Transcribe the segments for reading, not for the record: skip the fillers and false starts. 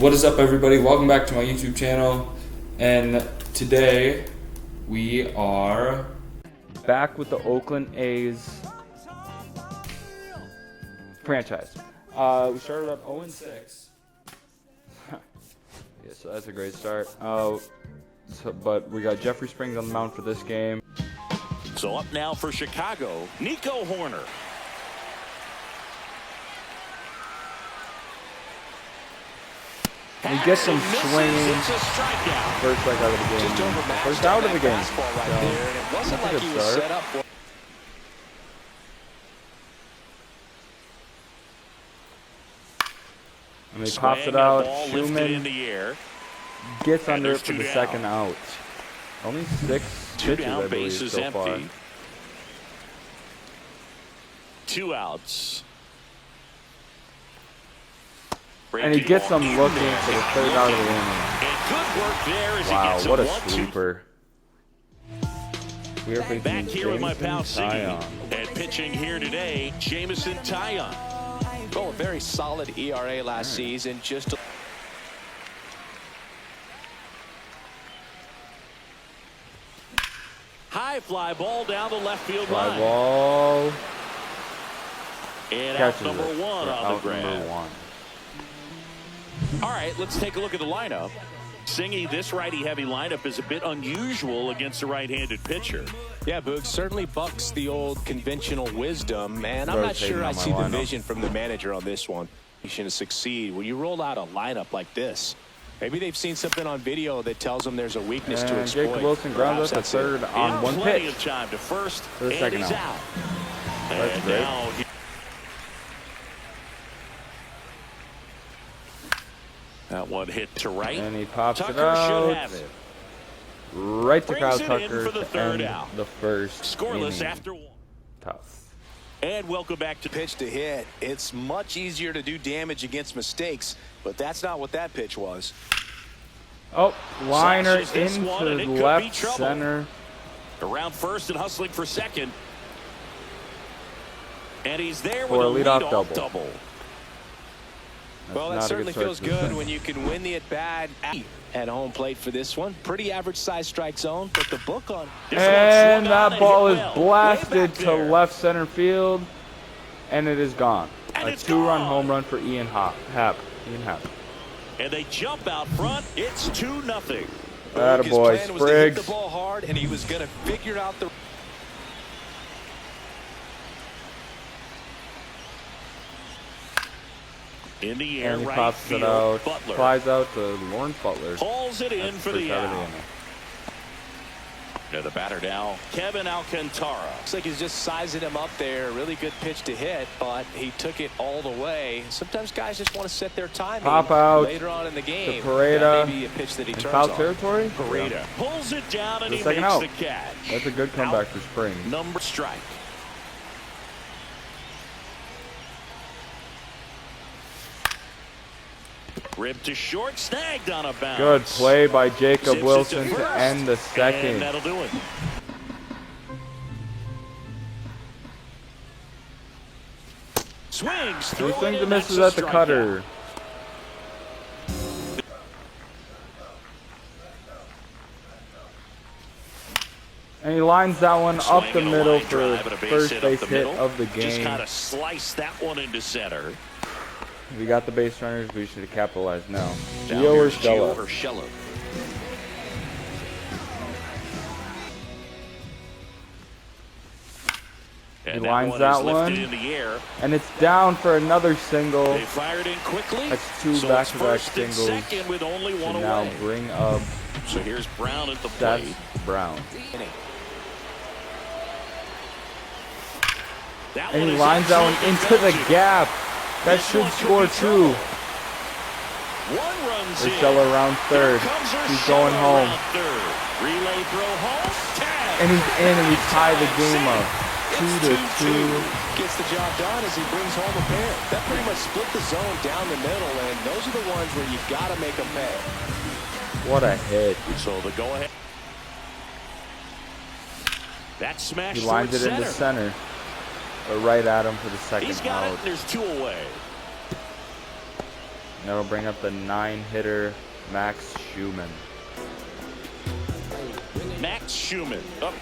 What is up, everybody? Welcome back to my YouTube channel, and today we are back with the Oakland A's franchise. We started at 0-6. Yeah, so that's a great start. But we got Jeffrey Springs on the mound for this game. So up now for Chicago, Nico Horner. We get some swinging. First strike out of the game. First out of the game. It wasn't like he was set up for. And he pops it out. Schumann gets under it for the second out. Only 6 pitches, I believe, so far. 2 outs. And he gets them looking for the third out of the inning. Wow, what a sweeper. We are facing back here with my pal Taillon. And pitching here today, Jameson Taillon. Oh, a very solid ERA last season. Just high fly ball down the left field fly line. Ball. And out number 1 on the ground. All right, let's take a look at the lineup. Singy, this righty-heavy lineup is a bit unusual against a right-handed pitcher. yeah, Boog certainly bucks the old conventional wisdom, and I'm not sure I see the vision from the manager on this one. You should succeed when you roll out a lineup like this. Maybe they've seen something on video that tells them there's a weakness to exploit. Jacob Wilson grounds out to third on one plenty pitch. Of time to first, for the second out. That's and great. now that one hit to right. And he pops Tucker it out. should have it. Right to Kyle Brings it in Tucker for the to third end out. the first Scoreless inning. after 1. Tough. And welcome back to Pitch to hit. It's much easier to do damage against mistakes, but that's not what that pitch was. Oh, liner Slashes this one, and into it could be left trouble. center. around first and hustling for second. And he's there For with a a leadoff leadoff double. Well, that certainly feels good when you can win the at-bat at home plate for this one. Pretty average size strike zone, but the book on. And that ball is blasted to left center field, and it is gone. A 2-run home run for Ian Happ. And they jump out front. It's 2-0. Attaboy, His plan was to hit Spriggs. the ball hard, and he was going to figure out the. In the air, And he right pops field, it out. Butler Flies out to Lawrence Butler. pulls it in That's for the the first out of out. inning. To the batter now, Kevin Alcantara. Looks like he's just sizing him up there. Really good pitch to hit, but he took it all the way. Sometimes guys just want to set their timing Pop out later on in the game. to Pareda. That may be a pitch that he In turns foul on. territory? Pareda Yeah. pulls it down and The he second makes out. the catch. That's a good comeback Out. for Springs. Number strike. Rib to short, snagged on a bounce. Good play by Jacob Zips it Wilson to to first, end the and second. that'll do it. Swings. He swings and misses at the cutter. And he lines that one up the middle for first base hit of the Just game. kind of sliced that one into center. We got the base runners. We should have capitalized now. Down Gio here's Urshela. Gio Urshela. He And lines is that lifted one. in the air. And it's down for another single. They fired in quickly. That's 2 So back-to-back it's first and singles second with only one to now away. bring up So here's Brown at the Seth plate. Brown. That And one he is lines that one absolutely into the belted. gap. That This should one could score be 2. trouble. One runs in. Urshela around third. Here comes He's Urshela going home. around third. Relay throw home. Tag. And he's in, and we tie the game up. 2-2. Gets the job done as he brings home a pair. That pretty much split the zone down the middle, and those are the ones where you got to make a pay. What a hit. So the go ahead. That smash. He lines it into center. But right at him for the second He's got out. it. There's 2 away. That'll bring up the 9-hitter Max Schumann. Max Schumann up.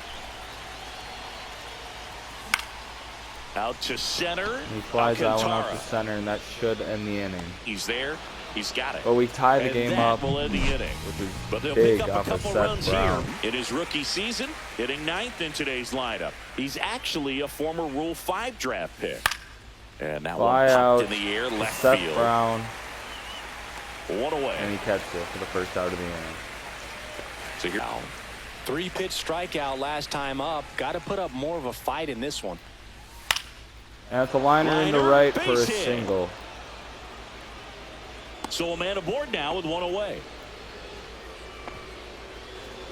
Out to center. He flies that one out to center, and that should end the inning. He's there. He's got it. But we tie the game up, will end the inning. which is But they'll big pick up off a of couple Seth runs Brown. here in his rookie season, hitting 9th in today's lineup. He's actually a former Rule 5 draft pick. And that Fly one out popped in the air, left Seth field. Brown, One away. and he catches it for the first out of the inning. So here, 3-pitch strikeout last time up. Got to put up more of a fight in this one. And it's a liner into Liner, right for a base hit. single. so a man aboard now with one away.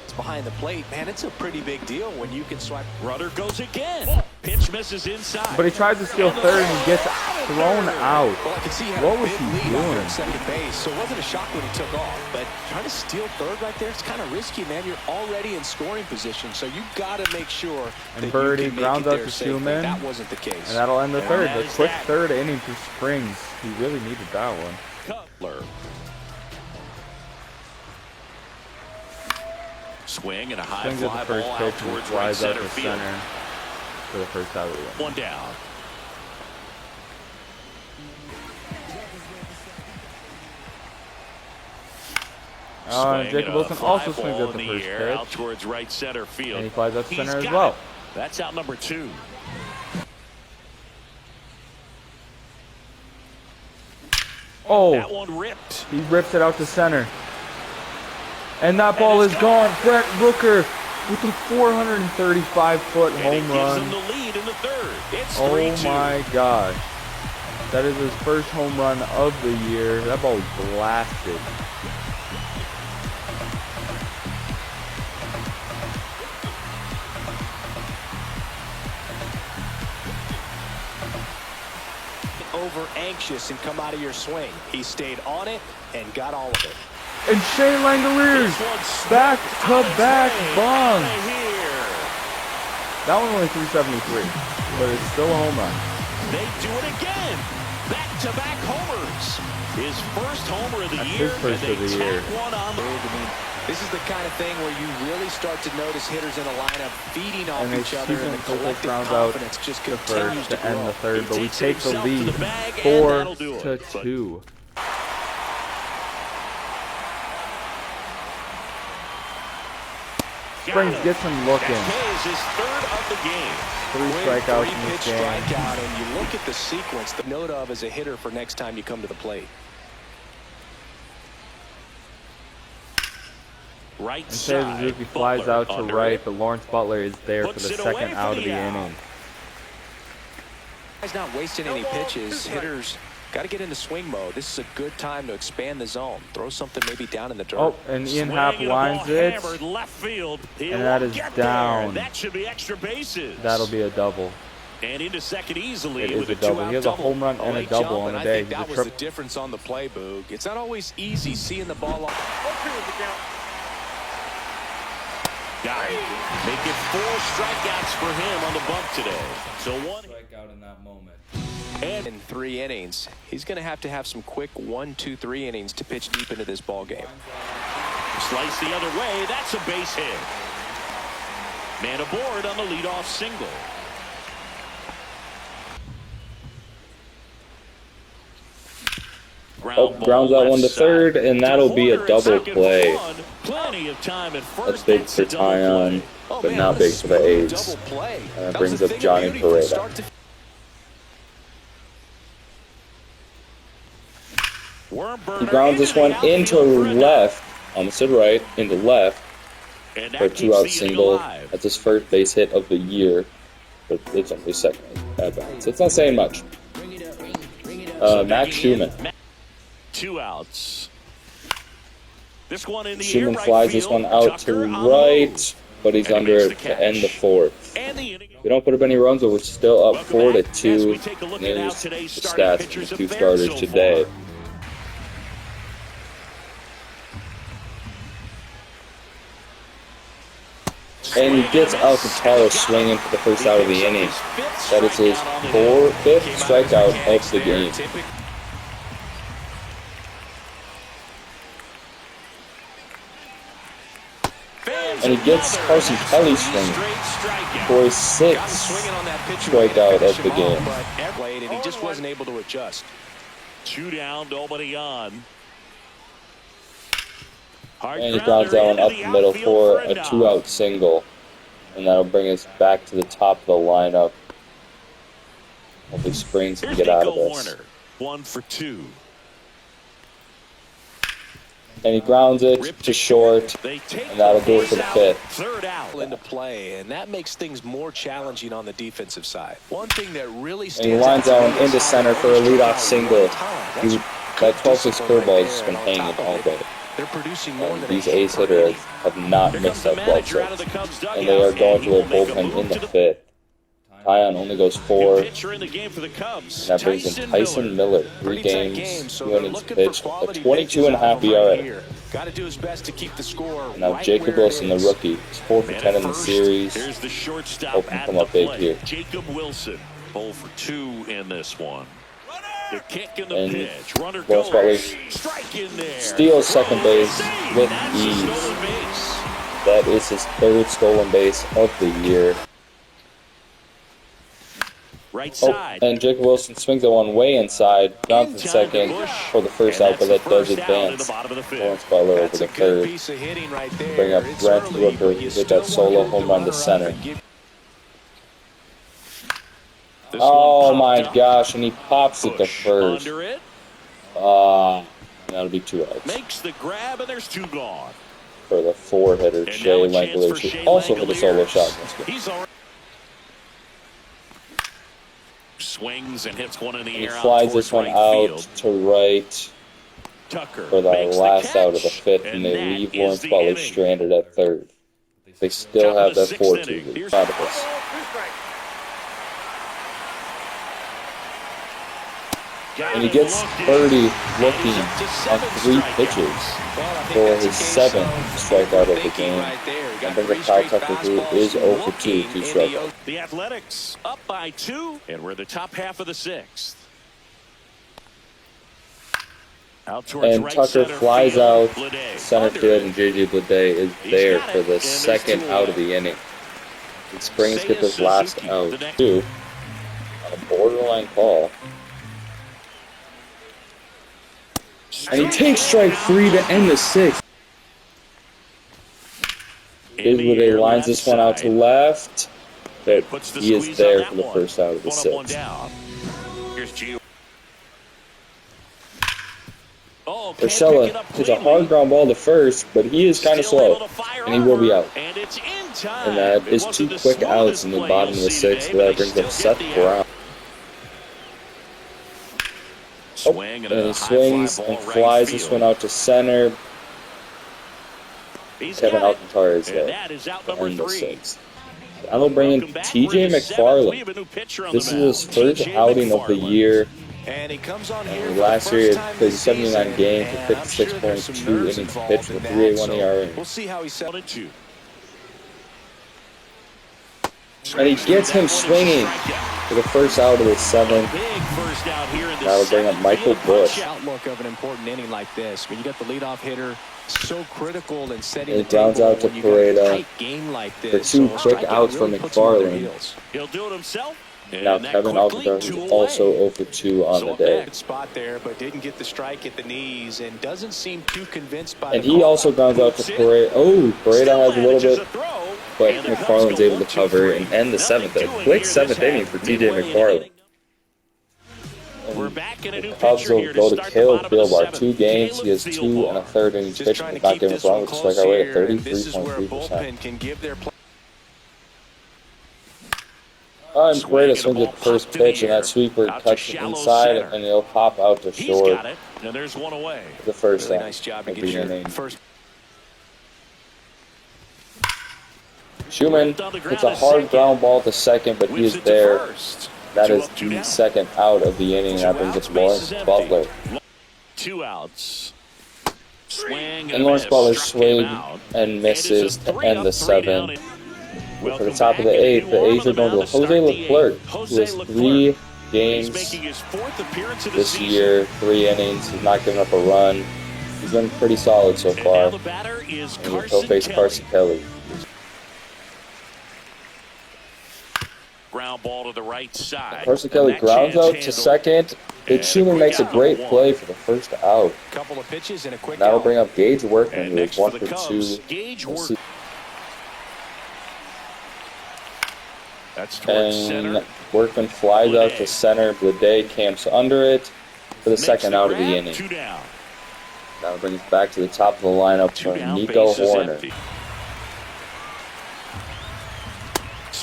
It's behind the plate. Man, it's a pretty big deal when you can swipe. Rudder goes again. Pitch misses inside. But he tries to steal third, and he gets thrown out. Well, I can see he had What a was big he lead out there doing? at second base, so it wasn't a shock when he took off. But trying to steal third right there, it's kind of risky, man. You're already in scoring position, so you got to make sure And that Birdie you can make grounds it out there to safely. Schumann. That wasn't the case. And that'll end the And third. that The is quick that. third inning for Springs. He really needed that one. Cutler. Swing and a high Swings at fly the first ball out pitch and towards right flies out center to field. center for the first out of the inning. One down. Swing Jacob and a Wilson fly also swings ball at the in first air out pitch. towards right center field. And he flies out to He's center as got well. it. That's out number 2. Oh, That one ripped. he rips it out to center. And that ball is gone. Brett Rooker with a 435-foot And it home gives run. him the lead in the third. It's Oh 3-2. my gosh. That is his first home run of the year. That ball was blasted. Over anxious and come out of your swing. He stayed on it and got all of it. And Shane Langoliers, This one's back-to-back out bombs. of here. That one only 373, but it's still a home run. They do it again. Back-to-back homers. His first homer of the That's year. his first and of the they year. tack one on the... This is the kind of thing where you really start to notice hitters in a lineup feeding off And they each other, and the collective rounds out confidence just the continues first to to end grow. the third, He but we takes take the himself to lead the bag, and that'll do it. 4-2. Springs gets him looking. That is his third of the game. 3 strikeouts in this Three-pitch game. strikeout, and you look at the sequence, the note of as a hitter for next time you come to the plate. Right And Taylor side. Suzuki flies Butler out to under right, it. but Lawrence Butler is there for Puts the it away second for out the of the out. inning. He's not wasting any pitches. Hitters got to get into swing mode. This is a good time to expand the zone. Throw something maybe down in the dirt. Oh, and Ian Swing Happ and a lines ball it. hammered left field. He And that won't is get down. there. That should be extra bases. That'll be a double. And into second easily It is with a a double. two-out He has a double. home run and a Late double jump, on and a I day. think that He's was a the difference on the play, Boog. It's not always easy seeing the ball off. Got it. Make it 4 strikeouts for him on the bump today. So 1 strikeout in that moment. and In 3 innings, he's going to have some quick 1, 2, 3 innings to pitch deep into this ball game. slice the other way. That's a base hit. Man aboard on the leadoff single. Grounds out one to third, and that'll be a double play. Plenty of time at first. That's big for Tyon, but not big for the A's. Double play. That was brings a up thing of Johnny beauty from Pereda. start to He grounds this one into left, almost to right, into left, for a 2-out single. That's his first base hit of the year, but it's only second at bat, so it's not saying much. Max Schumann. 2 outs. This one in the Schumann air, right flies this field. one out Tucker to on the right, move. but he's And he under makes it the to end the catch. 4th. And the inning. We don't put up any runs, but we're still up Welcome back as 4-2. we take a look at how There's the today's starting stats pitchers from the have 2 fared starters so today. far. And he gets Alcantara swinging for the first out of the inning. That is his 5th strikeout of the game. And he gets Carson Kelly swinging for his 6th strikeout of the game. And he just wasn't able to adjust. 2 down, nobody on. And he grounds that one up the middle for a 2-out single. And that'll bring us back to the top of the lineup. Hopefully Springs can get out of this. 1 for 2. And he grounds it to short, and that'll do it for the 5th. Third out into play, and that makes things more challenging on the defensive side. One thing that really and he lines that one into center for a leadoff single. That 12-6 curveball has just been hanging all day. They're producing more than these ace hitters have not missed that 12-6. And they are going to their bullpen in the 5th. Tyon only goes 4. And that brings in Tyson Miller. 3 games, 2 innings pitched, a 22.5 ERA. Got to do his best to keep the score. And now Jacob Wilson, the rookie, is 4 for 10 in the series. Here's the shortstop Hope he come up big here. Jacob Wilson, 0 for 2 in this one. The kick in the And pitch. Runner Lawrence goes. Butler Strike in there. steals second base with ease. That is his 3rd stolen base of the year. Right side. And Jacob Wilson swings that one way inside, down to second for the first out, but that does advance Lawrence Butler over the 3rd. Bring up Brent Rooker, who hit that solo home run to center. Oh my gosh, and he pops it to first. That'll be 2 outs. Makes the grab, and there's 2 gone. For the 4-hitter, Shea Langoliers, who also hit a solo shot in this game. Swings and hits one in the And he air. flies this one out to right for the last out of the 5th, and they leave Lawrence Butler stranded at 3rd. They still have that 4-2 lead. Out of this. And he gets Birdie looking on 3 pitches for his 7th strikeout of the game. And brings up Kyle Tucker, who is 0 for 2 strikeouts. The Athletics up by 2, and we're the top half of the 6th. And Tucker flies out center field, and J.J. Blade is there for the 2nd out of the inning. And Springs get this last out, too, on a borderline call. And he takes strike 3 to end the 6th. Blade lines this one out to left, but he is there for the first out of the 6th. Urshela hits a hard ground ball to first, but he is kind of slow, and he will be out. And that is 2 quick outs in the bottom of the 6th, so that brings up Seth Brown. And he swings and flies this one out to center. Kevin Alcantara is there to end the 6th. Now they'll bring in TJ McFarland. This is his first outing of the year. And last year he played 79 games for 56.2 innings pitched with a 3.81 ERA. We'll see how he settled. And he gets him swinging for the first out of the 7th. That'll bring up Michael Bush. Outlook of an important inning like this, when you got the leadoff hitter so critical in setting and the grounds out to Pareda for 2 quick outs for McFarland. He'll do it himself. Now Kevin Alcantara is also 0 for 2 on the day. Spot there, but didn't get the strike at the knees and doesn't seem too convinced by. And he also grounds out to Pareda. Oh, Pareda has a little bit, but McFarland's able to cover and end the 7th. A quick 7th inning for TJ McFarland. And the Cubs will go to Caleb Gilbar. 2 games, he has 2 1/3 innings pitched, but not giving us wrong with a strikeout rate at 33.3%. And Pareda swings at the first pitch, and that sweeper cuts inside, and he'll pop out to short. And there's one away. The first Really out nice job of to the get your inning. first. Schumann hits a hard ground ball to second, but he is there. That is the 2nd out of the inning. That brings us Lawrence Butler. 2 outs. Swing And Lawrence Butler swings and misses to end the 7th. For the top of the 8th, the A's are going to Jose Leclerc, who has 3 games this year, 3 innings. He's not giving up a run. He's been pretty solid so far. And he'll face Carson Kelly. ground ball to the right side. Carson Kelly grounds out to second. Big Schumer makes a great play for the first out. Couple of pitches and a quick That'll out. bring up Gage Workman, who is next 1 for for the 2. Cubs, Gage Let's see. That's towards And center. Workman flies out to center. Blade camps under it for the second out of the inning. 2 down. That'll bring us back to the top of the lineup 2 for down, Nico bases Horner. empty.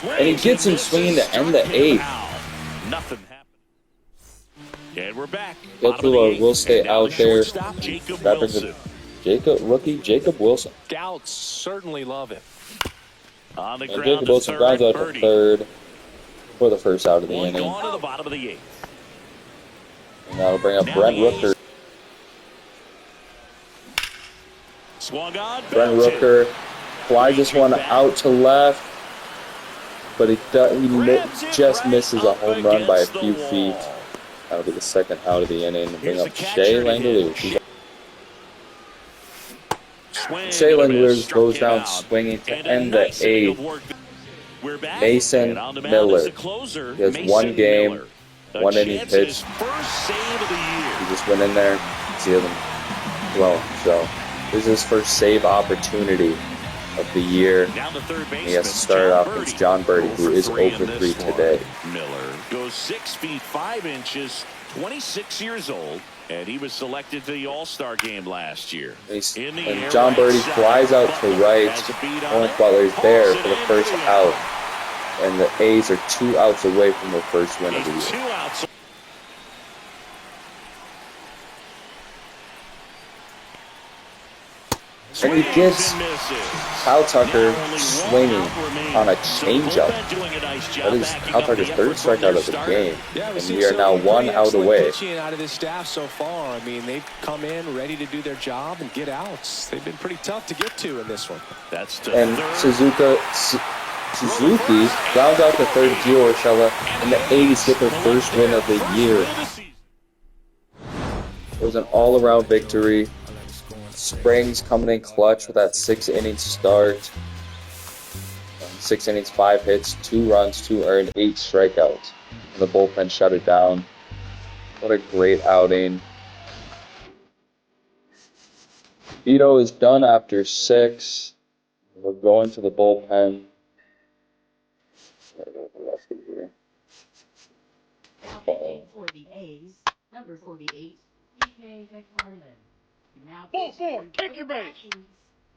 And he gets him swinging to end the 8th. Nothing happened. And we're back. Gilcula will stay out there. Jacob That brings Wilson. it rookie Jacob Wilson. Scouts certainly love him. On the And ground Jacob to Wilson grounds out to Birdie. third for the first out of the One inning. gone to the bottom of the 8th. And that'll bring up Now Brent the Rooker. Swung on. Brent belted. Rooker flies this one out to left, but he just misses a home run by a few feet. That'll be the second out of the inning. Bring up Shea Langeliers. Shea Langeliers goes down swinging to end the 8th. Mason Miller. He has one game, one inning pitch. He just went in there, see them blown. So this is his first save opportunity of the year. He has to start off against John Birdie, who is 0 for 3 today. Miller goes 6 feet 5 inches, 26 years old, and he was selected to the All-Star game last year. And John Birdie flies out to right. Lawrence Butler is there for the first out. And the A's are 2 outs away from their first win of the year. 2 outs. And he gets Kyle Tucker swinging on a changeup. That is Kyle Tucker's third strikeout of the game. And we are now 1 out away. Out of this staff so far. I mean, they've come in ready to do their job and get outs. They've been pretty tough to get to in this one. And Suzuki grounds out to third, Gio Urshela, and the A's get their first win of the year. It was an all-around victory. Springs coming in clutch with that 6-inning start. 6 innings, 5 hits, 2 runs, 2 earned, 8 strikeouts. And the bullpen shut it down. What a great outing. Vito is done after 6. We're going to the bullpen. For the A's, number 48, DK McFarland. Now take your base.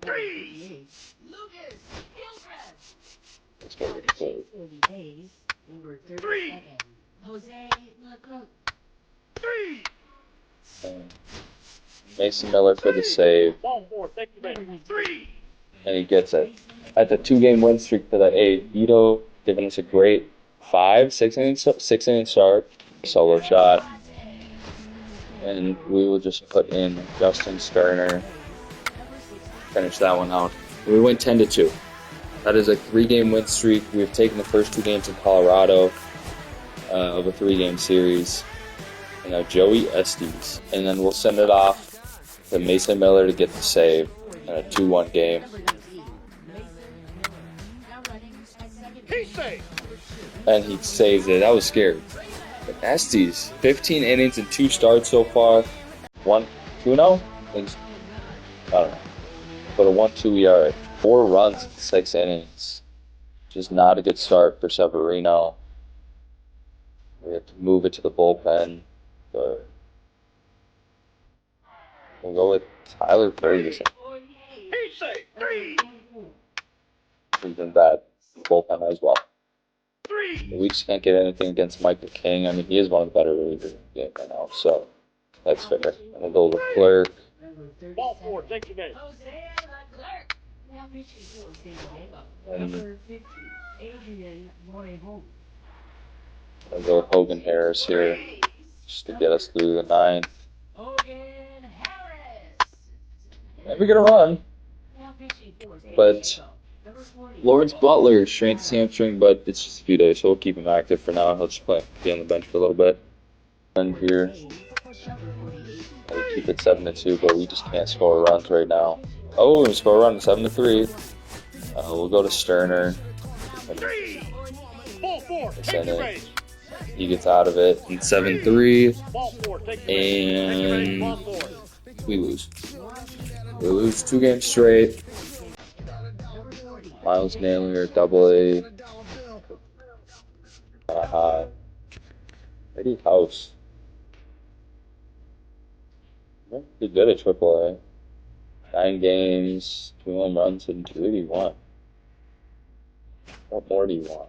3. Lucas Hillcrest. For the A's, number 37, Jose Leclerc. 3. Mason Miller for the save. 3. And he gets it. At the 2-game win streak for the A's, Vito giving us a great 6 inning start, solo shot. And we will just put in Justin Sterner. Finish that one out. We went 10-2. That is a 3-game win streak. We've taken the first 2 games in Colorado of a 3-game series. And now Joey Estes. And then we'll send it off to Mason Miller to get the save in a 2-1 game. And he saves it. I was scared. But Estes, 15 innings and 2 starts so far. 1-2-0? I don't know. But a 1-2 ERA. 4 runs in 6 innings. Just not a good start for Severino. We have to move it to the bullpen. But we'll go with Tyler Ferguson. He's been bad. Bullpen as well. We just can't get anything against Michael King. I mean, he is one of the better relievers in the game right now, so that's fair. And we'll go Leclerc. Ball 4, take your base. Jose Leclerc. Now pitching for number 50, Adrian Morejon. We'll go Hogan Harris here just to get us through the 9th. Hogan Harris. Never gonna run, Now pitching for but Lawrence Butler strained his hamstring, but it's just a few days, so we'll keep him active for now. He'll just be on the bench for a little bit. And here, we'll keep it 7-2, but we just can't score runs right now. Oh, we score a run 7-3. We'll go to Sterner. inning. He gets out of it in 7-3, and we lose. We lose 2 games straight. Miles Naylor, AA. Eddie House. Pretty good at AAA. 9 games, 2 home runs, and 281. What more do you want?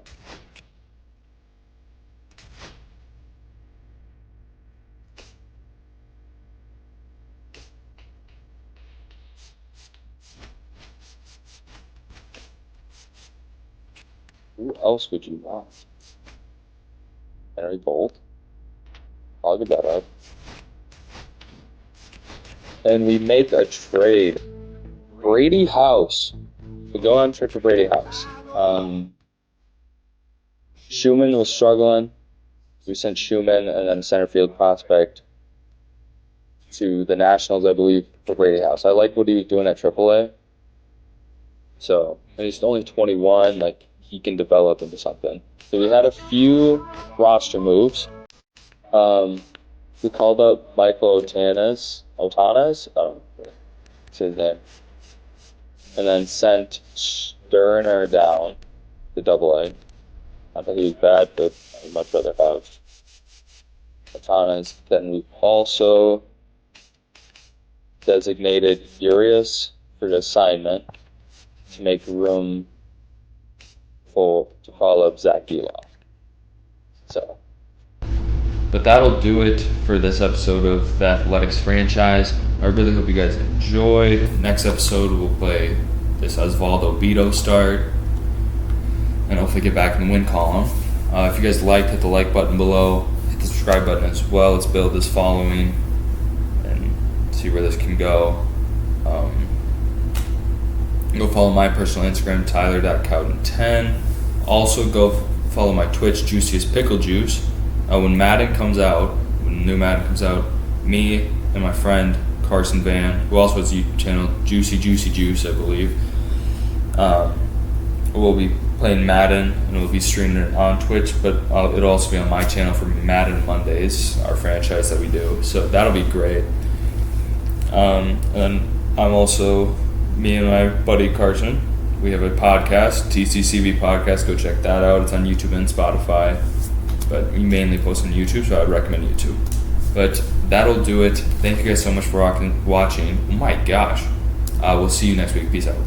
Who else would you want? Henry Bolt? I'll get that up. And we make a trade. Brady House. We go on trip to Brady House. Schumann was struggling. We sent Schumann and then center field prospect to the Nationals, I believe, for Brady House. I like what he was doing at AAA. So, and he's only 21, like, he can develop into something. So we had a few roster moves. We called up Michael Otanas, what's his name? And then sent Sterner down to AA. Not that he was bad, but I'd much rather have Otanas. Then we also designated Urias for the assignment to make room to call up Zach Gila. So. But that'll do it for this episode of the Athletics franchise. I really hope you guys enjoyed. Next episode, we'll play this Osvaldo Beto start and hopefully get back in the win column. If you guys liked, hit the like button below. Hit the subscribe button as well. Let's build this following and see where this can go. Go follow my personal Instagram, Tyler.Cowden10. Also, go follow my Twitch, Juiciest Pickle Juice. When the new Madden comes out, me and my friend Carson Van, who also has a YouTube channel, Juicy Juice, I believe, we'll be playing Madden, and we'll be streaming it on Twitch, but it'll also be on my channel for Madden Mondays, our franchise that we do. So that'll be great. And I'm also, me and my buddy Carson, we have a podcast, TCCV Podcast. Go check that out. It's on YouTube and Spotify. But we mainly post on YouTube, so I'd recommend YouTube. But that'll do it. Thank you guys so much for watching. Oh my gosh. We'll see you next week. Peace out.